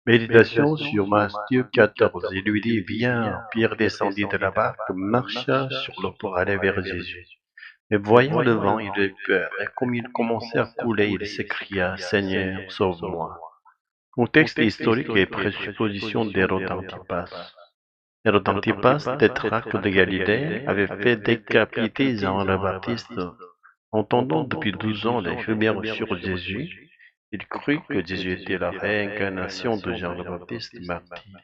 Méditation sur Matthieu 14. Il lui dit, viens. Pierre descendit de la barque, marcha sur l'eau pour aller vers Jésus. Mais voyant le vent, il eut peur, et comme il commençait à couler, il s'écria, Seigneur, sauve-moi. Contexte historique et présupposition d'Hérode Antipas. Hérode Antipas, tétrarque de Galilée, avait fait décapiter Jean le Baptiste. Entendant depuis 12 ans les rumeurs sur Jésus, il crut que Jésus était la réincarnation de Jean le Baptiste martyr.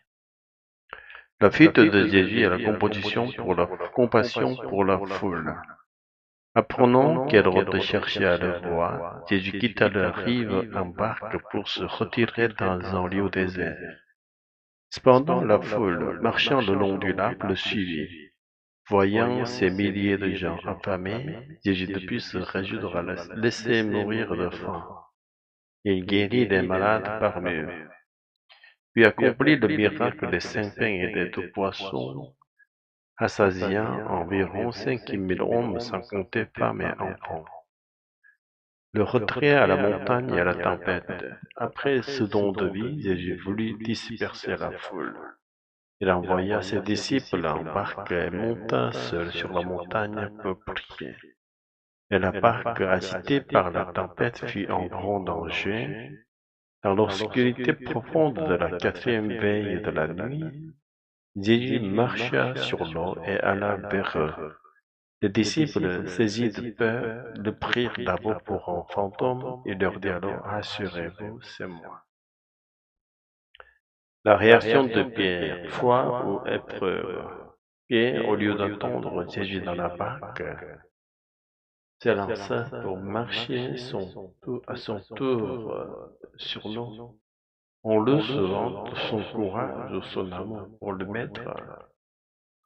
La fuite de Jésus est la composition pour la compassion pour la foule. Apprenant qu'Hérode cherchait à le voir, Jésus quitta la rive en barque pour se retirer dans un lieu désert. Cependant, la foule, marchant le long du lac, le suivit. Voyant ces milliers de gens affamés, Jésus ne put se résoudre à les laisser mourir de faim. Il guérit les malades parmi eux, puis accomplit le miracle des 5 pains et des 2 poissons, assasiant environ 5000 hommes sans compter femmes et enfants. Le retrait à la montagne et à la tempête. Après ce don de vie, Jésus voulut disperser la foule. Il envoya ses disciples en barque et monta seul sur la montagne pour prier. Et la barque, agitée par la tempête, fut en grand danger. Dans l'obscurité profonde de la 4e veille de la nuit, Jésus marcha sur l'eau et alla vers eux. Les disciples, saisis de peur, le prirent d'abord pour un fantôme et leur dirent alors, rassurez-vous, c'est moi. La réaction de Pierre, foi ou épreuve. Pierre, au lieu d'attendre Jésus dans la barque, s'élança pour marcher à son tour sur l'eau, en le sauvant de son courage ou son amour pour le maître.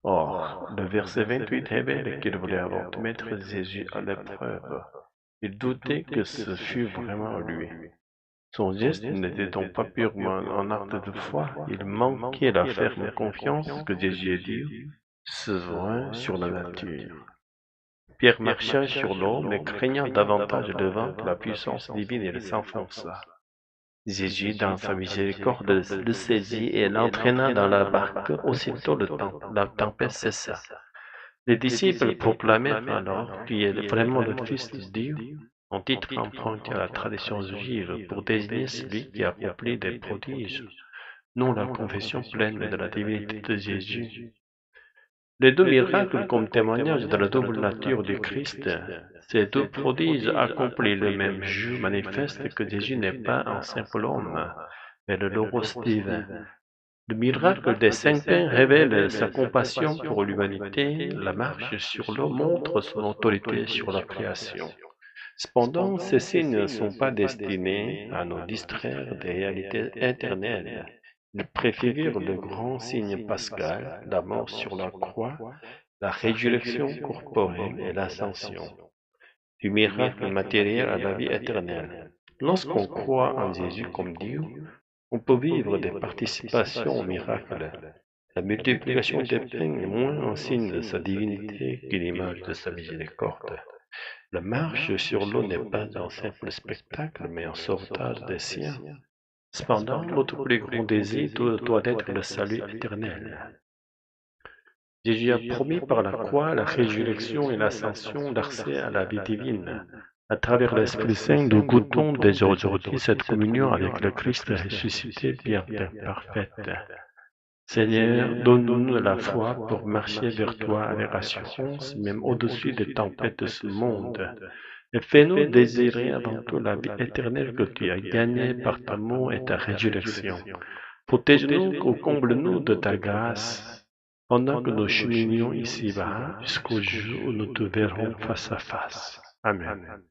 Or, le verset 28 révèle qu'il voulait alors mettre Jésus à l'épreuve. Il doutait que ce fût vraiment lui. Son geste n'était donc pas purement un acte de foi, il manquait la ferme confiance que Jésus est dit, souverain sur la nature. Pierre marcha sur l'eau, mais craignant davantage le vent que la puissance divine, il s'enfonça. Jésus, dans sa miséricorde, le saisit et l'entraîna dans la barque. Aussitôt, la tempête cessa. Les disciples proclamèrent alors qu'il est vraiment le Fils de Dieu, un titre emprunté à la tradition juive pour désigner celui qui accomplit des prodiges, non la confession pleine de la divinité de Jésus. Les 2 miracles comme témoignage de la double nature du Christ, ces 2 prodiges accomplis le même jour manifestent que Jésus n'est pas un simple homme, mais le Logos divin. Le miracle des 5 pains révèle sa compassion pour l'humanité, la marche sur l'eau montre son autorité sur la création. Cependant, ces signes ne sont pas destinés à nous distraire des réalités éternelles. Ils préfigurent le grand signe pascal, la mort sur la croix, la résurrection corporelle et l'ascension, du miracle matériel à la vie éternelle. Lorsqu'on croit en Jésus comme Dieu, on peut vivre des participations au miracle. La multiplication des pains est moins un signe de sa divinité qu'une image de sa miséricorde. La marche sur l'eau n'est pas un simple spectacle, mais un sauvetage des siens. Cependant, notre plus grand désir doit être le salut éternel. Jésus a promis par la croix la résurrection et l'ascension l'accès à la vie divine. À travers l'Esprit Saint, nous goûtons dès aujourd'hui cette communion avec le Christ ressuscité bien parfaite. Seigneur, donne-nous la foi pour marcher vers toi avec assurance, même au-dessus des tempêtes de ce monde. Et fais-nous désirer avant tout la vie éternelle que tu as gagnée par ta mort et ta résurrection. Protège-nous ou comble-nous de ta grâce, pendant que nous cheminions ici-bas jusqu'au jour où nous te verrons face à face. Amen.